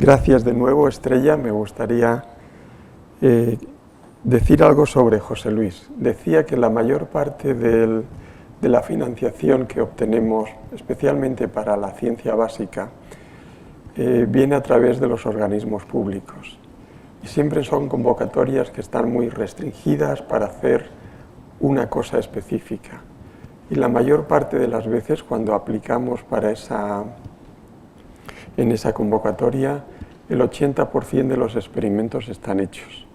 Gracias de nuevo, Estrella. Me gustaría decir algo sobre José Luis. Decía que la mayor parte de la financiación que obtenemos, especialmente para la ciencia básica, viene a través de los organismos públicos. Y siempre son convocatorias que están muy restringidas para hacer una cosa específica. Y la mayor parte de las veces, cuando aplicamos en esa convocatoria, el 80% de los experimentos están hechos.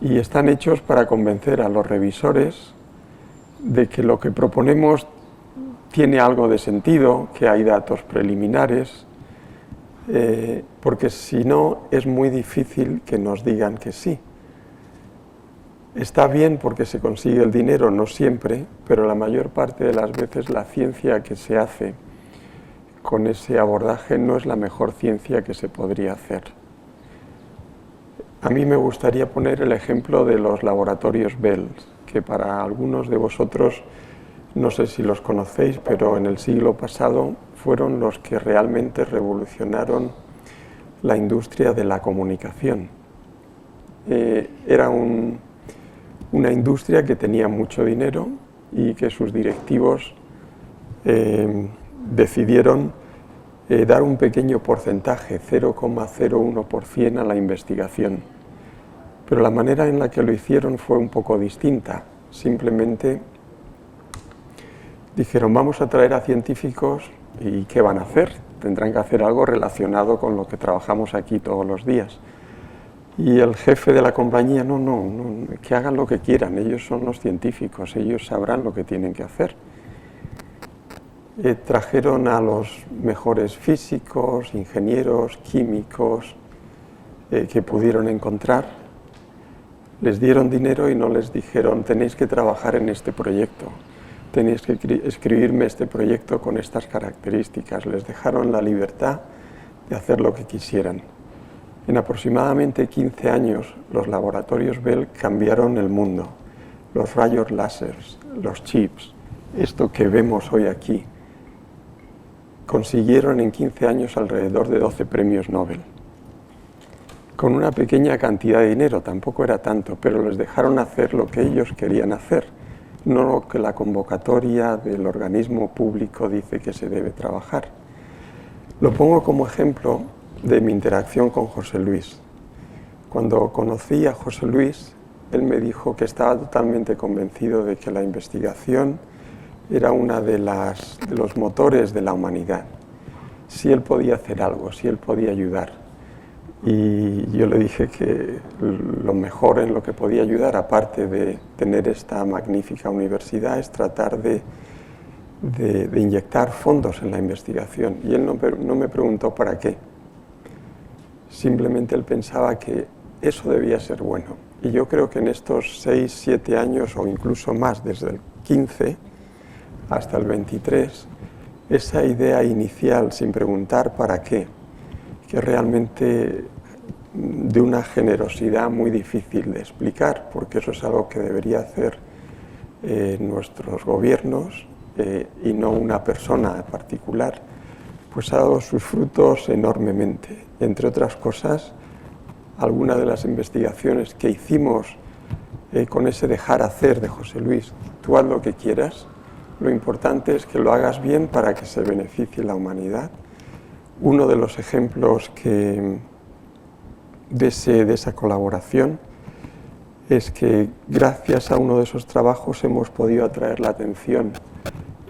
Y están hechos para convencer a los revisores de que lo que proponemos tiene algo de sentido, que hay datos preliminares, porque si no es muy difícil que nos digan que sí. Está bien porque se consigue el dinero, no siempre, pero la mayor parte de las veces la ciencia que se hace con ese abordaje no es la mejor ciencia que se podría hacer. A mí me gustaría poner el ejemplo de los laboratorios Bell, que para algunos de vosotros, no sé si los conocéis, pero en el siglo pasado fueron los que realmente revolucionaron la industria de la comunicación. Era una industria que tenía mucho dinero y que sus directivos decidieron dar un pequeño porcentaje, 0,01% a la investigación. Pero la manera en la que lo hicieron fue un poco distinta. Simplemente dijeron, vamos a traer a científicos y ¿qué van a hacer? Tendrán que hacer algo relacionado con lo que trabajamos aquí todos los días. Y el jefe de la compañía, no, que hagan lo que quieran, ellos son los científicos, ellos sabrán lo que tienen que hacer. Trajeron a los mejores físicos, ingenieros, químicos que pudieron encontrar, les dieron dinero y no les dijeron, tenéis que trabajar en este proyecto, tenéis que escribirme este proyecto con estas características, les dejaron la libertad de hacer lo que quisieran. En aproximadamente 15 años, los laboratorios Bell cambiaron el mundo. Los rayos láseres, los chips, esto que vemos hoy aquí, consiguieron en 15 años alrededor de 12 premios Nobel. Con una pequeña cantidad de dinero, tampoco era tanto, pero les dejaron hacer lo que ellos querían hacer, no lo que la convocatoria del organismo público dice que se debe trabajar. Lo pongo como ejemplo de mi interacción con José Luis. Cuando conocí a José Luis, él me dijo que estaba totalmente convencido de que la investigación era uno de los motores de la humanidad. Si él podía hacer algo, si él podía ayudar. Y yo le dije que lo mejor en lo que podía ayudar, aparte de tener esta magnífica universidad, es tratar de inyectar fondos en la investigación. Y él no me preguntó para qué. Simplemente él pensaba que eso debía ser bueno. Y yo creo que en estos 6, 7 años, o incluso más, desde el 15 hasta el 23, esa idea inicial, sin preguntar para qué, que realmente de una generosidad muy difícil de explicar, porque eso es algo que debería hacer nuestros gobiernos y no una persona particular, pues ha dado sus frutos enormemente. Entre otras cosas, algunas de las investigaciones que hicimos con ese dejar hacer de José Luis, tú haz lo que quieras, lo importante es que lo hagas bien para que se beneficie la humanidad. Uno de los ejemplos de esa colaboración es que gracias a uno de esos trabajos hemos podido atraer la atención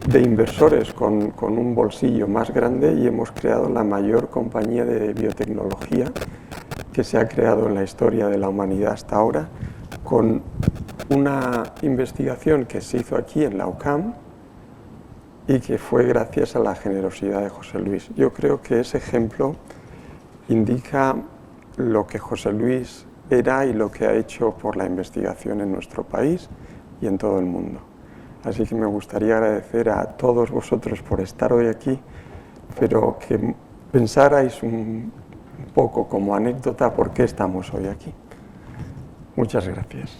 de inversores con un bolsillo más grande y hemos creado la mayor compañía de biotecnología que se ha creado en la historia de la humanidad hasta ahora, con una investigación que se hizo aquí en la UCAM y que fue gracias a la generosidad de José Luis. Yo creo que ese ejemplo indica lo que José Luis era y lo que ha hecho por la investigación en nuestro país y en todo el mundo. Así que me gustaría agradecer a todos vosotros por estar hoy aquí, pero que pensarais un poco como anécdota por qué estamos hoy aquí. Muchas gracias.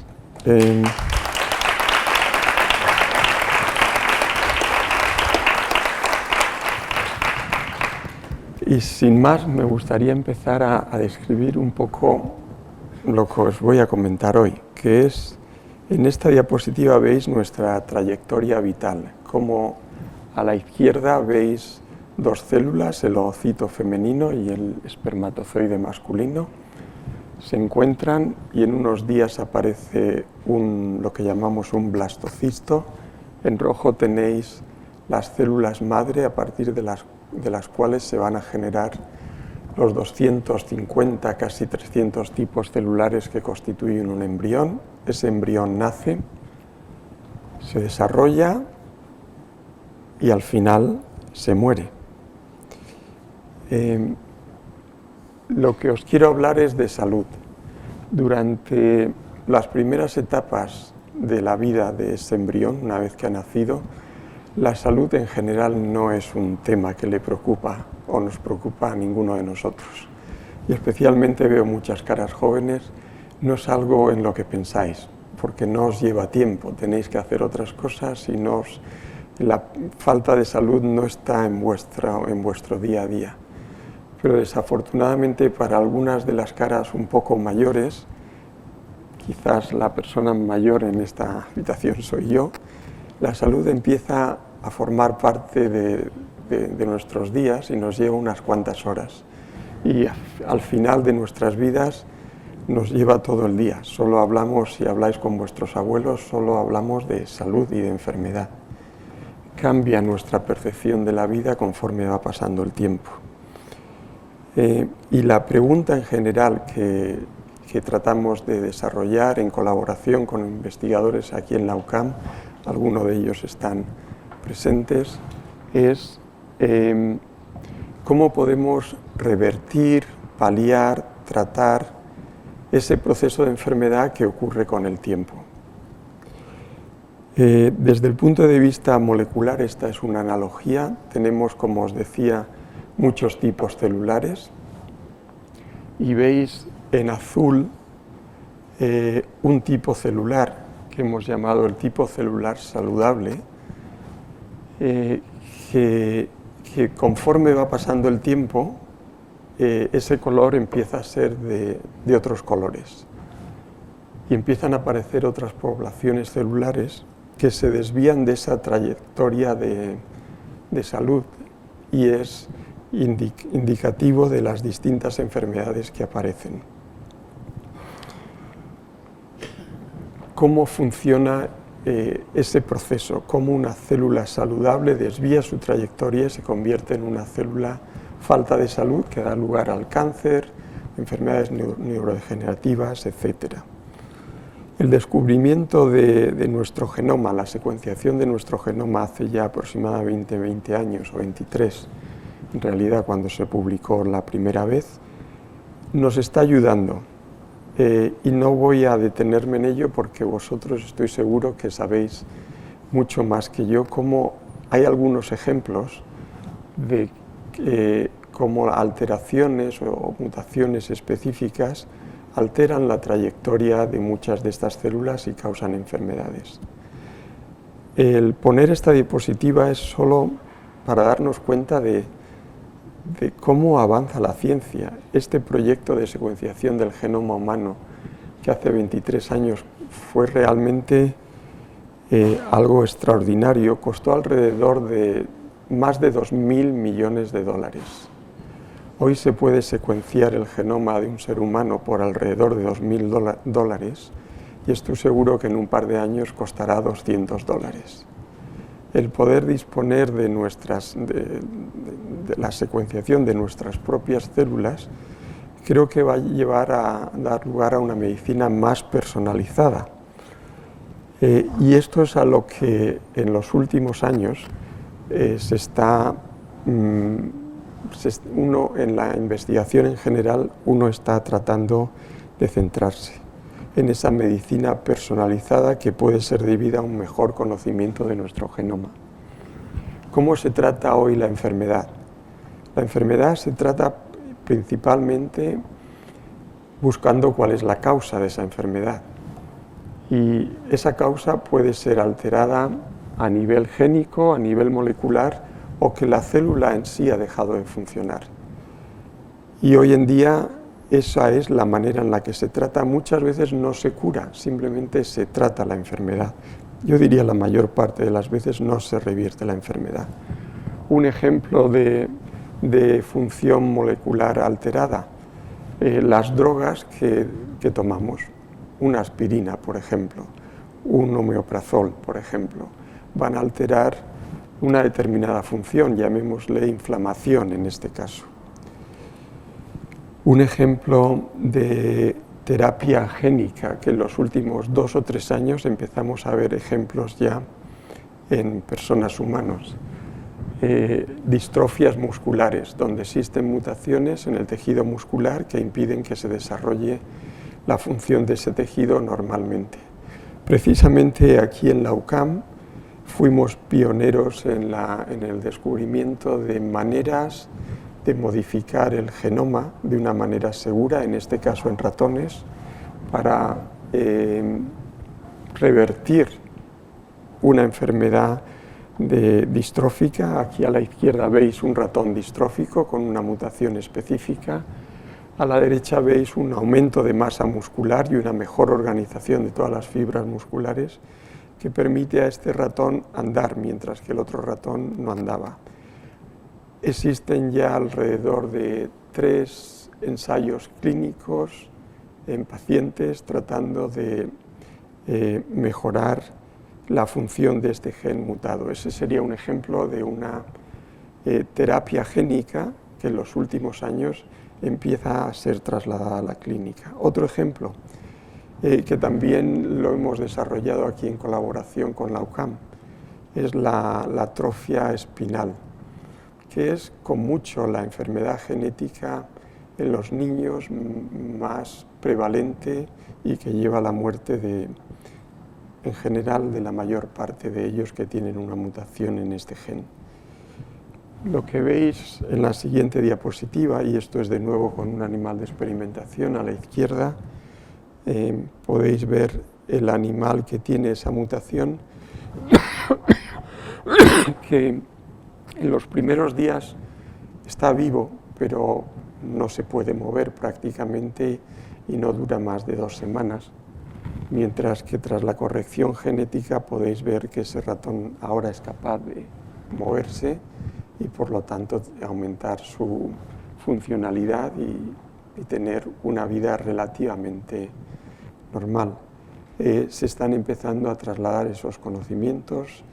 Y sin más, me gustaría empezar a describir un poco lo que os voy a comentar hoy, que es, en esta diapositiva veis nuestra trayectoria vital, como a la izquierda veis dos células, el ovocito femenino y el espermatozoide masculino, se encuentran y en unos días aparece lo que llamamos un blastocisto. En rojo tenéis las células madre a partir de las cuales se van a generar los 250, casi 300 tipos celulares que constituyen un embrión. Ese embrión nace, se desarrolla y al final se muere. Lo que os quiero hablar es de salud. Durante las primeras etapas de la vida de ese embrión, una vez que ha nacido, la salud en general no es un tema que le preocupa o nos preocupa a ninguno de nosotros. Y especialmente veo muchas caras jóvenes, no es algo en lo que pensáis, porque no os lleva tiempo, tenéis que hacer otras cosas y la falta de salud no está en vuestro día a día. Pero desafortunadamente para algunas de las caras un poco mayores, quizás la persona mayor en esta habitación soy yo, la salud empieza a formar parte de nuestros días y nos lleva unas cuantas horas. Y al final de nuestras vidas nos lleva todo el día. Solo hablamos, si habláis con vuestros abuelos, solo hablamos de salud y de enfermedad. Cambia nuestra percepción de la vida conforme va pasando el tiempo. Y la pregunta en general que tratamos de desarrollar en colaboración con investigadores aquí en la UCAM, algunos de ellos están presentes, es cómo podemos revertir, paliar, tratar ese proceso de enfermedad que ocurre con el tiempo. Desde el punto de vista molecular, esta es una analogía. Tenemos, como os decía, muchos tipos celulares y veis en azul un tipo celular que hemos llamado el tipo celular saludable, que conforme va pasando el tiempo ese color empieza a ser de otros colores y empiezan a aparecer otras poblaciones celulares que se desvían de esa trayectoria de salud y es indicativo de las distintas enfermedades que aparecen. ¿Cómo funciona ese proceso? ¿Cómo una célula saludable desvía su trayectoria y se convierte en una célula falta de salud que da lugar al cáncer, enfermedades neurodegenerativas, etc.? El descubrimiento de nuestro genoma, la secuenciación de nuestro genoma hace ya aproximadamente 20 años o 23, en realidad cuando se publicó la primera vez, nos está ayudando. Y no voy a detenerme en ello porque vosotros estoy seguro que sabéis mucho más que yo cómo hay algunos ejemplos de cómo alteraciones o mutaciones específicas alteran la trayectoria de muchas de estas células y causan enfermedades. El poner esta diapositiva es solo para darnos cuenta de cómo avanza la ciencia. Este proyecto de secuenciación del genoma humano, que hace 23 años fue realmente algo extraordinario, costó alrededor de más de 2.000 millones de dólares. Hoy se puede secuenciar el genoma de un ser humano por alrededor de 2.000 dólares y estoy seguro que en un par de años costará 200 dólares. El poder disponer de la secuenciación de nuestras propias células creo que va a dar lugar a una medicina más personalizada. Y esto es a lo que en los últimos años en la investigación en general uno está tratando de centrarse en esa medicina personalizada que puede ser debida a un mejor conocimiento de nuestro genoma. ¿Cómo se trata hoy la enfermedad? La enfermedad se trata principalmente buscando cuál es la causa de esa enfermedad. Y esa causa puede ser alterada a nivel génico, a nivel molecular, o que la célula en sí ha dejado de funcionar. Y hoy en día esa es la manera en la que se trata. Muchas veces no se cura, simplemente se trata la enfermedad. Yo diría la mayor parte de las veces no se revierte la enfermedad. Un ejemplo de función molecular alterada, las drogas que tomamos, una aspirina, por ejemplo, un omeprazol, por ejemplo, van a alterar una determinada función, llamémosle inflamación en este caso. Un ejemplo de terapia génica, que en los últimos 2 o 3 años empezamos a ver ejemplos ya en personas humanas. Distrofias musculares, donde existen mutaciones en el tejido muscular que impiden que se desarrolle la función de ese tejido normalmente. Precisamente aquí en la UCAM fuimos pioneros en el descubrimiento de maneras de modificar el genoma de una manera segura, en este caso en ratones, para revertir una enfermedad distrófica. Aquí a la izquierda veis un ratón distrófico con una mutación específica. A la derecha veis un aumento de masa muscular y una mejor organización de todas las fibras musculares que permite a este ratón andar, mientras que el otro ratón no andaba. Existen ya alrededor de 3 ensayos clínicos en pacientes tratando de mejorar la función de este gen mutado. Ese sería un ejemplo de una terapia génica que en los últimos años empieza a ser trasladada a la clínica. Otro ejemplo, que también lo hemos desarrollado aquí en colaboración con la UCAM, es la atrofia espinal, que es con mucho la enfermedad genética en los niños más prevalente y que lleva a la muerte en general de la mayor parte de ellos que tienen una mutación en este gen. Lo que veis en la siguiente diapositiva, y esto es de nuevo con un animal de experimentación a la izquierda, podéis ver el animal que tiene esa mutación que en los primeros días está vivo, pero no se puede mover prácticamente y no dura más de 2 semanas, mientras que tras la corrección genética podéis ver que ese ratón ahora es capaz de moverse y por lo tanto aumentar su funcionalidad y tener una vida relativamente normal. Se están empezando a trasladar esos conocimientos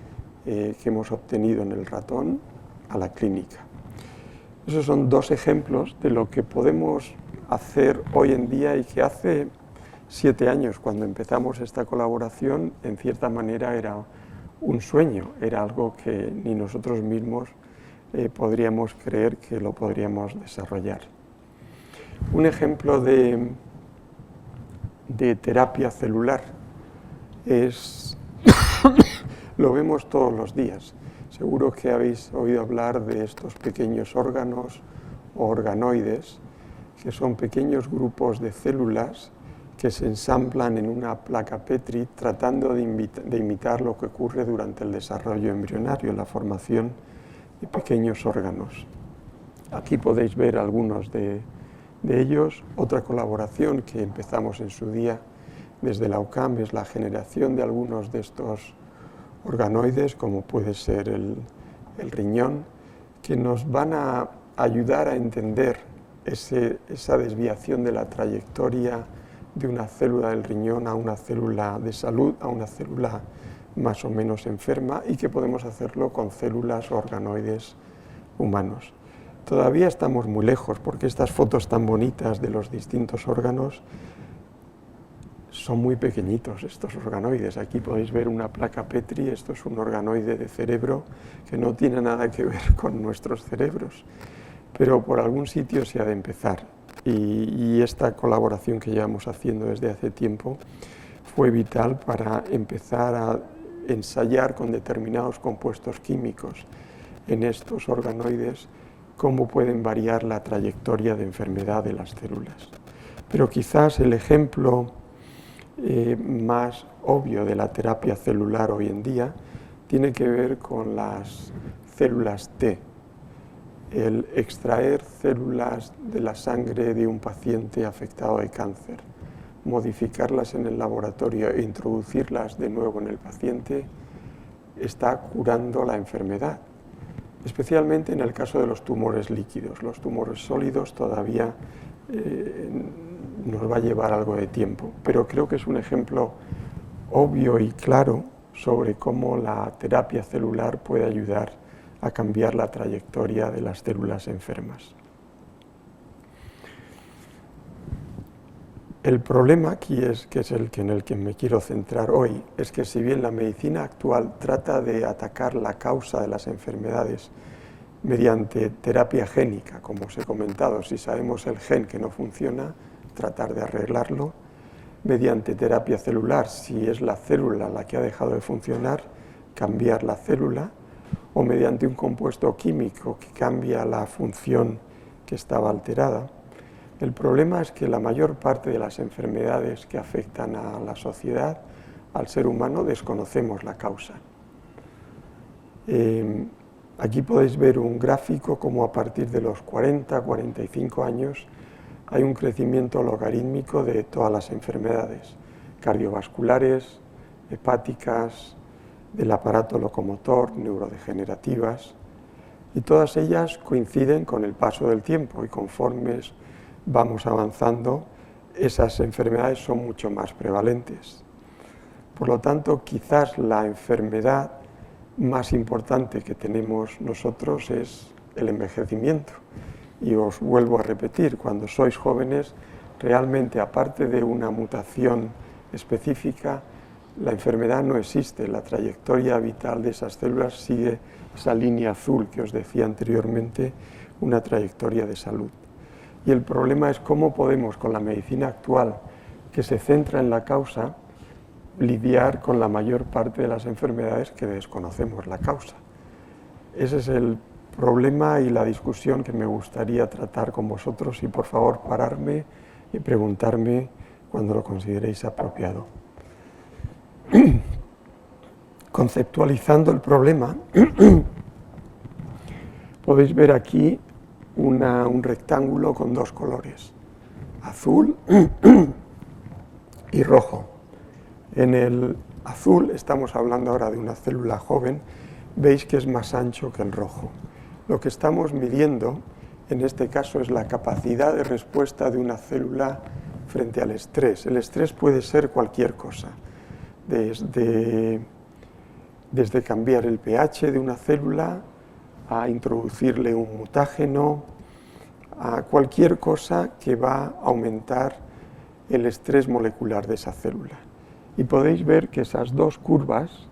que hemos obtenido en el ratón a la clínica. Esos son 2 ejemplos de lo que podemos hacer hoy en día y que hace 7 años, cuando empezamos esta colaboración, en cierta manera era un sueño, era algo que ni nosotros mismos podríamos creer que lo podríamos desarrollar. Un ejemplo de terapia celular lo vemos todos los días. Seguro que habéis oído hablar de estos pequeños órganos o organoides, que son pequeños grupos de células que se ensamblan en una placa Petri tratando de imitar lo que ocurre durante el desarrollo embrionario, la formación de pequeños órganos. Aquí podéis ver algunos de ellos. Otra colaboración que empezamos en su día desde la UCAM es la generación de algunos de estos organoides, como puede ser el riñón, que nos van a ayudar a entender esa desviación de la trayectoria de una célula del riñón a una célula de salud, a una célula más o menos enferma, y que podemos hacerlo con células o organoides humanos. Todavía estamos muy lejos, porque estas fotos tan bonitas de los distintos órganos son muy pequeñitos, estos organoides. Aquí podéis ver una placa Petri, esto es un organoide de cerebro que no tiene nada que ver con nuestros cerebros, pero por algún sitio se ha de empezar. Y esta colaboración que llevamos haciendo desde hace tiempo fue vital para empezar a ensayar con determinados compuestos químicos en estos organoides cómo pueden variar la trayectoria de enfermedad de las células. Pero quizás el ejemplo más obvio de la terapia celular hoy en día tiene que ver con las células T. el extraer células de la sangre de un paciente afectado de cáncer, modificarlas en el laboratorio e introducirlas de nuevo en el paciente, está curando la enfermedad, especialmente en el caso de los tumores líquidos. Los tumores sólidos todavía nos va a llevar algo de tiempo, pero creo que es un ejemplo obvio y claro sobre cómo la terapia celular puede ayudar a cambiar la trayectoria de las células enfermas. El problema aquí que es en el que me quiero centrar hoy, es que si bien la medicina actual trata de atacar la causa de las enfermedades mediante terapia génica, como os he comentado, si sabemos el gen que no funciona, tratar de arreglarlo, mediante terapia celular, si es la célula la que ha dejado de funcionar, cambiar la célula, o mediante un compuesto químico que cambia la función que estaba alterada. El problema es que la mayor parte de las enfermedades que afectan a la sociedad, al ser humano, desconocemos la causa. Aquí podéis ver un gráfico como a partir de los 40-45 años hay un crecimiento logarítmico de todas las enfermedades cardiovasculares, hepáticas, del aparato locomotor, neurodegenerativas, y todas ellas coinciden con el paso del tiempo y conforme vamos avanzando, esas enfermedades son mucho más prevalentes. Por lo tanto, quizás la enfermedad más importante que tenemos nosotros es el envejecimiento. Y os vuelvo a repetir, cuando sois jóvenes, realmente aparte de una mutación específica, la enfermedad no existe, la trayectoria vital de esas células sigue esa línea azul que os decía anteriormente, una trayectoria de salud. Y el problema es cómo podemos, con la medicina actual, que se centra en la causa, lidiar con la mayor parte de las enfermedades que desconocemos la causa. Ese es el problema y la discusión que me gustaría tratar con vosotros, y por favor pararme y preguntarme cuando lo consideréis apropiado. Conceptualizando el problema, podéis ver aquí un rectángulo con dos colores, azul y rojo. En el azul estamos hablando ahora de una célula joven, veis que es más ancho que el rojo. Lo que estamos midiendo en este caso es la capacidad de respuesta de una célula frente al estrés. El estrés puede ser cualquier cosa, desde cambiar el pH de una célula a introducirle un mutágeno, a cualquier cosa que va a aumentar el estrés molecular de esa célula. Y podéis ver que esas dos curvas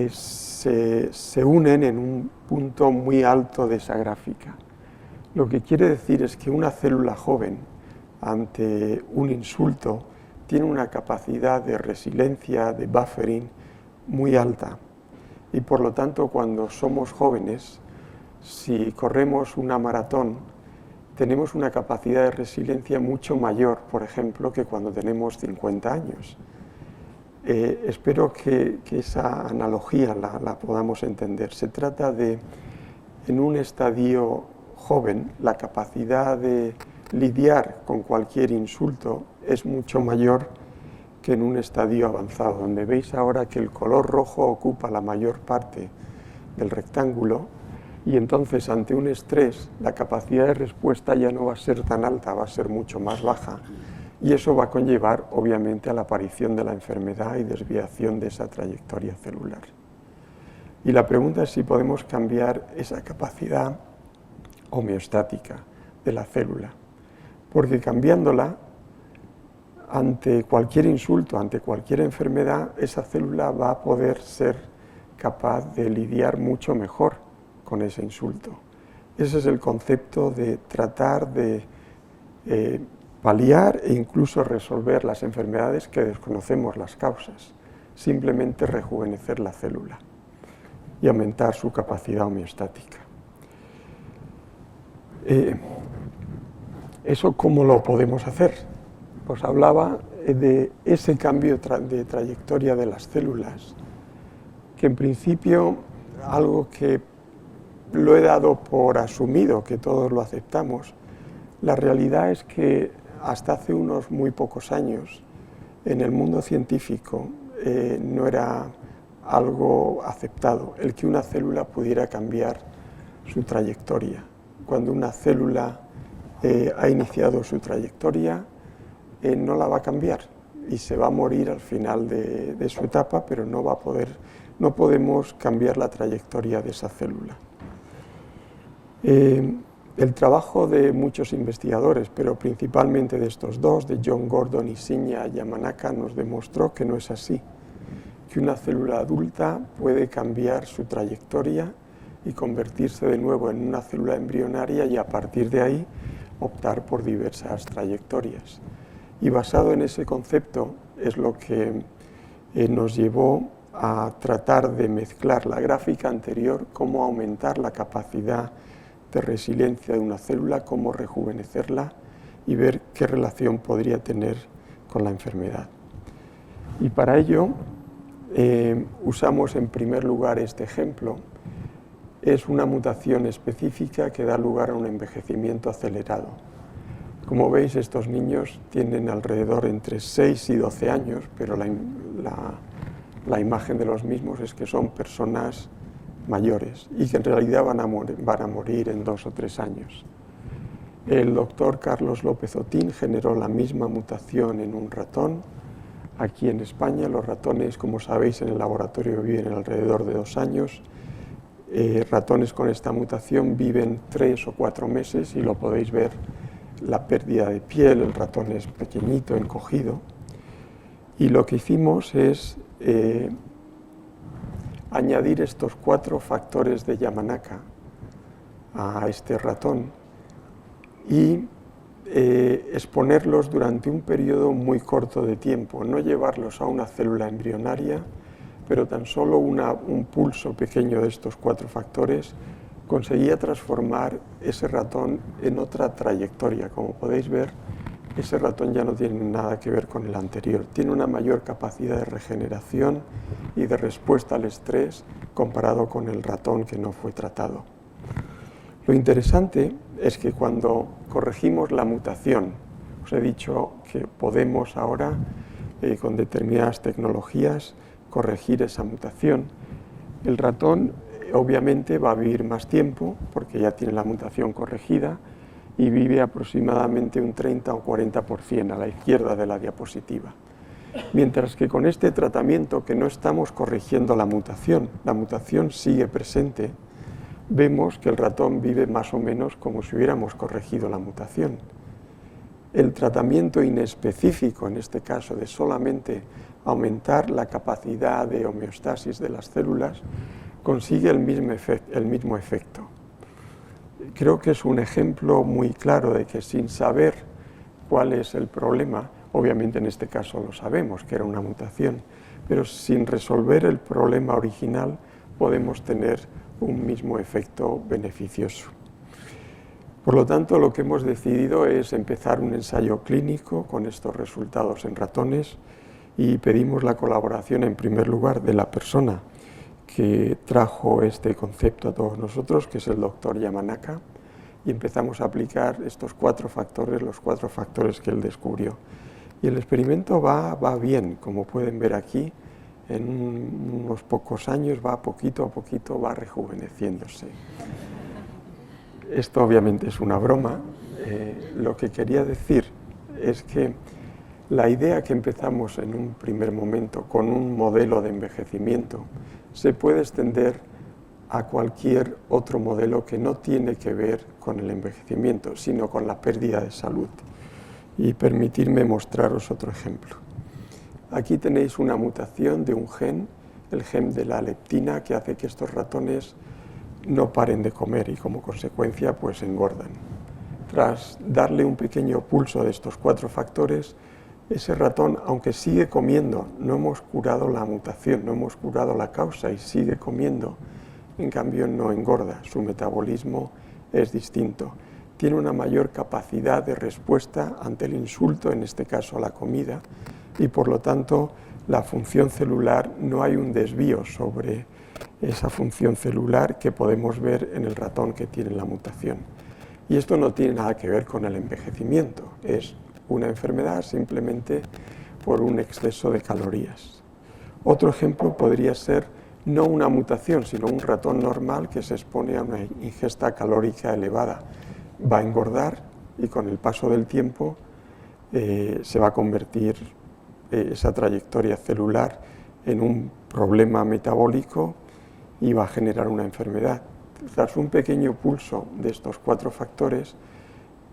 se unen en un punto muy alto de esa gráfica. Lo que quiere decir es que una célula joven ante un insulto tiene una capacidad de resiliencia, de buffering muy alta. Y por lo tanto, cuando somos jóvenes, si corremos una maratón, tenemos una capacidad de resiliencia mucho mayor, por ejemplo, que cuando tenemos 50 años. Espero que esa analogía la podamos entender. Se trata de, en un estadio joven, la capacidad de lidiar con cualquier insulto es mucho mayor que en un estadio avanzado, donde veis ahora que el color rojo ocupa la mayor parte del rectángulo, y entonces ante un estrés la capacidad de respuesta ya no va a ser tan alta, va a ser mucho más baja, y eso va a conllevar obviamente a la aparición de la enfermedad y desviación de esa trayectoria celular. Y la pregunta es si podemos cambiar esa capacidad homeostática de la célula, porque cambiándola, ante cualquier insulto, ante cualquier enfermedad, esa célula va a poder ser capaz de lidiar mucho mejor con ese insulto. Ese es el concepto de tratar de paliar e incluso resolver las enfermedades que desconocemos las causas, simplemente rejuvenecer la célula y aumentar su capacidad homeostática. ¿Eso cómo lo podemos hacer? Os hablaba de ese cambio de trayectoria de las células, que en principio algo que lo he dado por asumido, que todos lo aceptamos. La realidad es que hasta hace unos muy pocos años, en el mundo científico, no era algo aceptado el que una célula pudiera cambiar su trayectoria. Cuando una célula ha iniciado su trayectoria, no la va a cambiar y se va a morir al final de su etapa, pero no podemos cambiar la trayectoria de esa célula. El trabajo de muchos investigadores, pero principalmente de estos dos, de John Gordon y Shinya Yamanaka, nos demostró que no es así, que una célula adulta puede cambiar su trayectoria y convertirse de nuevo en una célula embrionaria y a partir de ahí optar por diversas trayectorias. Y basado en ese concepto es lo que nos llevó a tratar de mezclar la gráfica anterior, cómo aumentar la capacidad de resiliencia de una célula, cómo rejuvenecerla y ver qué relación podría tener con la enfermedad. Y para ello usamos en primer lugar este ejemplo. Es una mutación específica que da lugar a un envejecimiento acelerado. Como veis, estos niños tienen alrededor entre 6 y 12 años, pero la imagen de los mismos es que son personas mayores y que en realidad van a morir en 2 o 3 años. El doctor Carlos López Otín generó la misma mutación en un ratón. Aquí en España los ratones, como sabéis, en el laboratorio viven alrededor de 2 años. Ratones con esta mutación viven 3 o 4 meses y lo podéis ver, la pérdida de piel, el ratón es pequeñito, encogido. Y lo que hicimos es añadir estos 4 factores de Yamanaka a este ratón y exponerlos durante un periodo muy corto de tiempo, no llevarlos a una célula embrionaria, pero tan solo un pulso pequeño de estos 4 factores conseguía transformar ese ratón en otra trayectoria. Como podéis ver, ese ratón ya no tiene nada que ver con el anterior, tiene una mayor capacidad de regeneración y de respuesta al estrés comparado con el ratón que no fue tratado. Lo interesante es que cuando corregimos la mutación, os he dicho que podemos ahora con determinadas tecnologías corregir esa mutación. El ratón obviamente va a vivir más tiempo porque ya tiene la mutación corregida y vive aproximadamente un 30 o 40% a la izquierda de la diapositiva. Mientras que con este tratamiento, que no estamos corrigiendo la mutación sigue presente, vemos que el ratón vive más o menos como si hubiéramos corregido la mutación. El tratamiento inespecífico, en este caso, de solamente aumentar la capacidad de homeostasis de las células, consigue el mismo efecto. Creo que es un ejemplo muy claro de que sin saber cuál es el problema, obviamente en este caso lo sabemos, que era una mutación, pero sin resolver el problema original podemos tener un mismo efecto beneficioso. Por lo tanto, lo que hemos decidido es empezar un ensayo clínico con estos resultados en ratones y pedimos la colaboración en primer lugar de la persona que trajo este concepto a todos nosotros, que es el doctor Yamanaka, y empezamos a aplicar estos 4 factores, los 4 factores que él descubrió. Y el experimento va bien, como pueden ver aquí, en unos pocos años va poquito a poquito, va rejuveneciéndose. Esto obviamente es una broma. Lo que quería decir es que la idea que empezamos en un primer momento con un modelo de envejecimiento se puede extender a cualquier otro modelo que no tiene que ver con el envejecimiento, sino con la pérdida de salud. Y permitirme mostraros otro ejemplo. Aquí tenéis una mutación de un gen, el gen de la leptina, que hace que estos ratones no paren de comer y como consecuencia pues engordan. Tras darle un pequeño pulso de estos 4 factores, ese ratón, aunque sigue comiendo, no hemos curado la mutación, no hemos curado la causa y sigue comiendo, en cambio no engorda, su metabolismo es distinto. Tiene una mayor capacidad de respuesta ante el insulto, en este caso a la comida, y por lo tanto la función celular no hay un desvío sobre esa función celular que podemos ver en el ratón que tiene la mutación. Y esto no tiene nada que ver con el envejecimiento, es una enfermedad simplemente por un exceso de calorías. Otro ejemplo podría ser no una mutación, sino un ratón normal que se expone a una ingesta calórica elevada. Va a engordar y con el paso del tiempo se va a convertir esa trayectoria celular en un problema metabólico y va a generar una enfermedad. Tras un pequeño pulso de estos 4 factores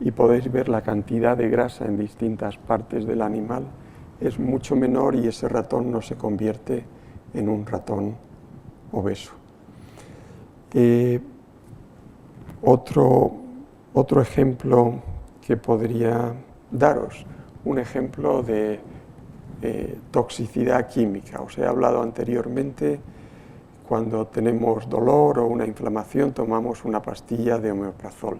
y podéis ver la cantidad de grasa en distintas partes del animal es mucho menor y ese ratón no se convierte en un ratón obeso. Otro ejemplo que podría daros, un ejemplo de toxicidad química. Os he hablado anteriormente, cuando tenemos dolor o una inflamación tomamos una pastilla de omeprazol.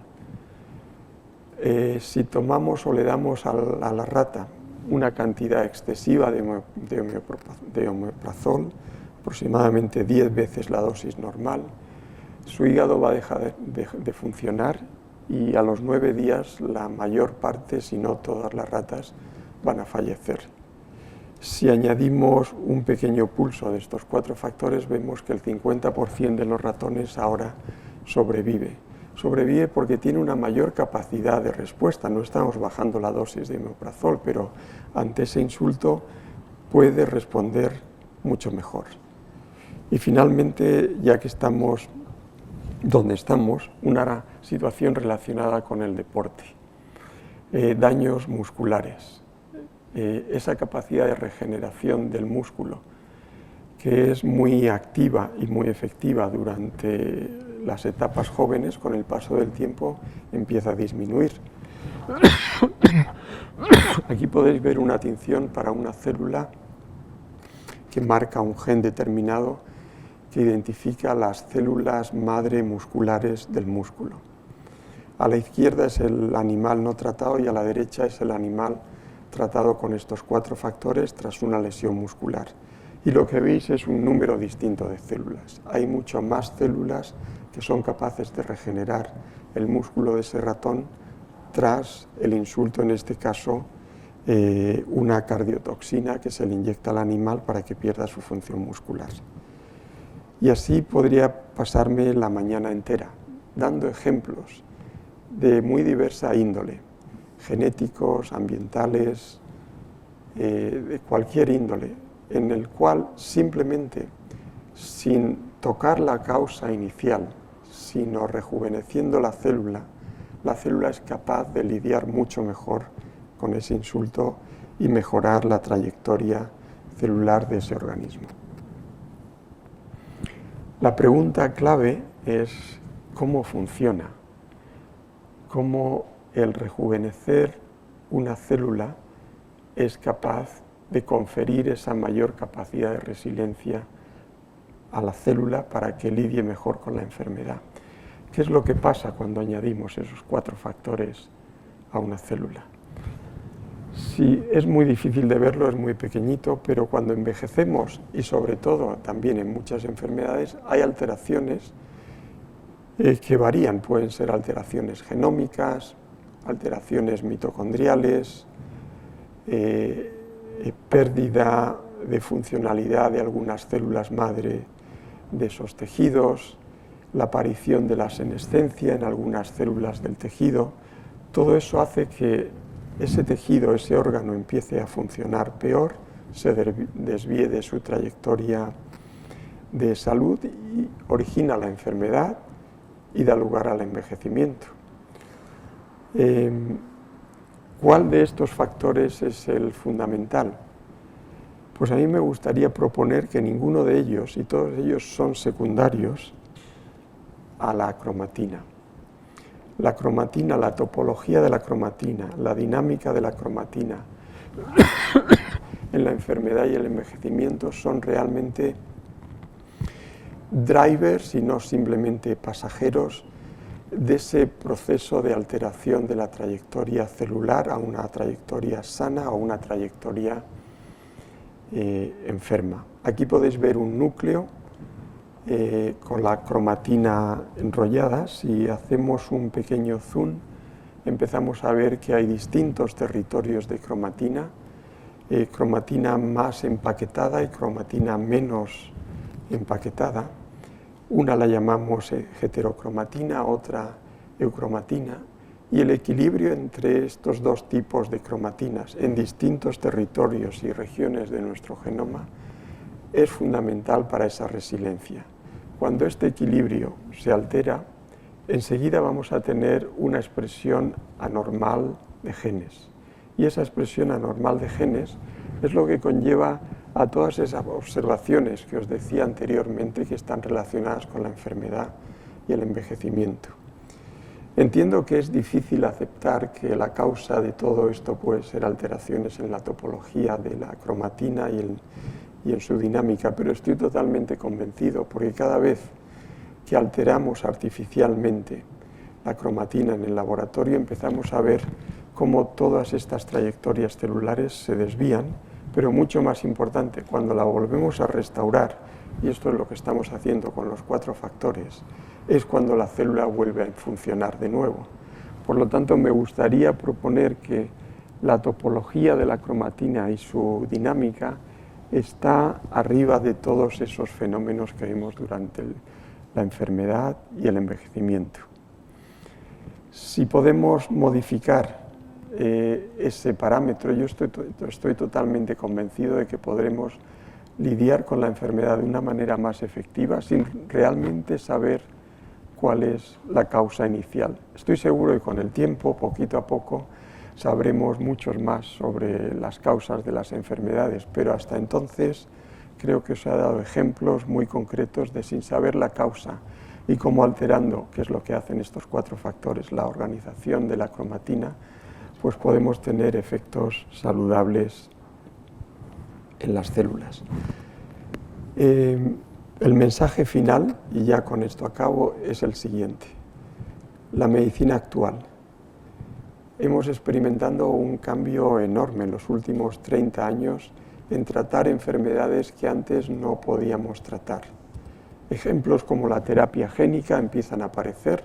Si tomamos o le damos a la rata una cantidad excesiva de omeprazol, aproximadamente 10 veces la dosis normal, su hígado va a dejar de funcionar y a los 9 días la mayor parte, si no todas las ratas, van a fallecer. Si añadimos un pequeño pulso de estos 4 factores, vemos que el 50% de los ratones ahora sobrevive. Sobrevive porque tiene una mayor capacidad de respuesta. No estamos bajando la dosis de omeprazol, pero ante ese insulto puede responder mucho mejor. Y finalmente, ya que estamos donde estamos, una situación relacionada con el deporte. Daños musculares. Esa capacidad de regeneración del músculo, que es muy activa y muy efectiva durante las etapas jóvenes, con el paso del tiempo empieza a disminuir. Aquí podéis ver una tinción para una célula que marca un gen determinado que identifica las células madre musculares del músculo. A la izquierda es el animal no tratado y a la derecha es el animal tratado con estos 4 factores tras una lesión muscular. Y lo que veis es un número distinto de células. Hay mucho más células que son capaces de regenerar el músculo de ese ratón tras el insulto, en este caso, una cardiotoxina que se le inyecta al animal para que pierda su función muscular. Y así podría pasarme la mañana entera, dando ejemplos de muy diversa índole, genéticos, ambientales, de cualquier índole, en el cual simplemente, sin tocar la causa inicial, sino rejuveneciendo la célula es capaz de lidiar mucho mejor con ese insulto y mejorar la trayectoria celular de ese organismo. La pregunta clave es cómo funciona, cómo el rejuvenecer una célula es capaz de conferir esa mayor capacidad de resiliencia a la célula para que lidie mejor con la enfermedad. ¿Qué es lo que pasa cuando añadimos esos 4 factores a una célula? Sí, es muy difícil de verlo, es muy pequeñito, pero cuando envejecemos y sobre todo también en muchas enfermedades hay alteraciones que varían. Pueden ser alteraciones genómicas, alteraciones mitocondriales, pérdida de funcionalidad de algunas células madre de esos tejidos, la aparición de la senescencia en algunas células del tejido. Todo eso hace que ese tejido, ese órgano empiece a funcionar peor, se desvíe de su trayectoria de salud y origina la enfermedad y da lugar al envejecimiento. ¿Cuál de estos factores es el fundamental? Pues a mí me gustaría proponer que ninguno de ellos, y todos ellos son secundarios a la cromatina. La cromatina, la topología de la cromatina, la dinámica de la cromatina en la enfermedad y el envejecimiento son realmente drivers y no simplemente pasajeros de ese proceso de alteración de la trayectoria celular a una trayectoria sana o una trayectoria enferma. Aquí podéis ver un núcleo con la cromatina enrollada. Si hacemos un pequeño zoom, empezamos a ver que hay distintos territorios de cromatina, cromatina más empaquetada y cromatina menos empaquetada. Una la llamamos heterocromatina, otra eucromatina, y el equilibrio entre estos dos tipos de cromatinas en distintos territorios y regiones de nuestro genoma es fundamental para esa resiliencia. Cuando este equilibrio se altera, enseguida vamos a tener una expresión anormal de genes. Y esa expresión anormal de genes es lo que conlleva a todas esas observaciones que os decía anteriormente que están relacionadas con la enfermedad y el envejecimiento. Entiendo que es difícil aceptar que la causa de todo esto puede ser alteraciones en la topología de la cromatina y en su dinámica, pero estoy totalmente convencido porque cada vez que alteramos artificialmente la cromatina en el laboratorio empezamos a ver cómo todas estas trayectorias celulares se desvían, pero mucho más importante, cuando la volvemos a restaurar, y esto es lo que estamos haciendo con los 4 factores, es cuando la célula vuelve a funcionar de nuevo. Por lo tanto, me gustaría proponer que la topología de la cromatina y su dinámica está arriba de todos esos fenómenos que vemos durante la enfermedad y el envejecimiento. Si podemos modificar ese parámetro, yo estoy totalmente convencido de que podremos lidiar con la enfermedad de una manera más efectiva sin realmente saber cuál es la causa inicial. Estoy seguro que con el tiempo, poquito a poco, sabremos muchos más sobre las causas de las enfermedades, pero hasta entonces creo que os he dado ejemplos muy concretos de sin saber la causa y cómo alterando, que es lo que hacen estos 4 factores, la organización de la cromatina, pues podemos tener efectos saludables en las células. El mensaje final, y ya con esto acabo, es el siguiente. La medicina actual. Hemos experimentado un cambio enorme en los últimos 30 años en tratar enfermedades que antes no podíamos tratar. Ejemplos como la terapia génica empiezan a aparecer,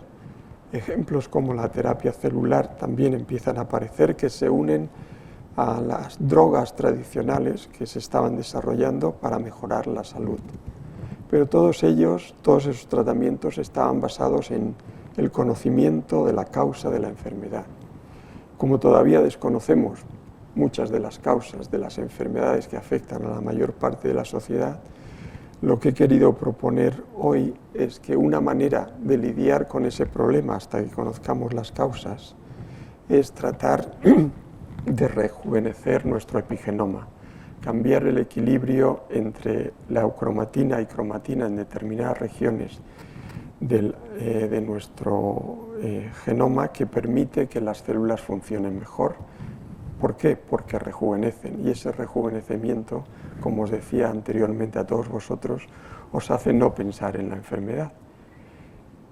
ejemplos como la terapia celular también empiezan a aparecer, que se unen a las drogas tradicionales que se estaban desarrollando para mejorar la salud. Pero todos esos tratamientos estaban basados en el conocimiento de la causa de la enfermedad. Como todavía desconocemos muchas de las causas de las enfermedades que afectan a la mayor parte de la sociedad, lo que he querido proponer hoy es que una manera de lidiar con ese problema hasta que conozcamos las causas es tratar de rejuvenecer nuestro epigenoma, cambiar el equilibrio entre la eucromatina y cromatina en determinadas regiones de nuestro genoma que permite que las células funcionen mejor. ¿Por qué? Porque rejuvenecen, y ese rejuvenecimiento, como os decía anteriormente a todos vosotros, os hace no pensar en la enfermedad.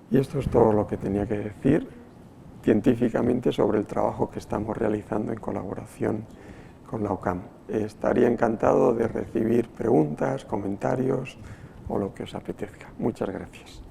Y esto es todo lo que tenía que decir científicamente sobre el trabajo que estamos realizando en colaboración con la UCAM. Estaría encantado de recibir preguntas, comentarios o lo que os apetezca. Muchas gracias.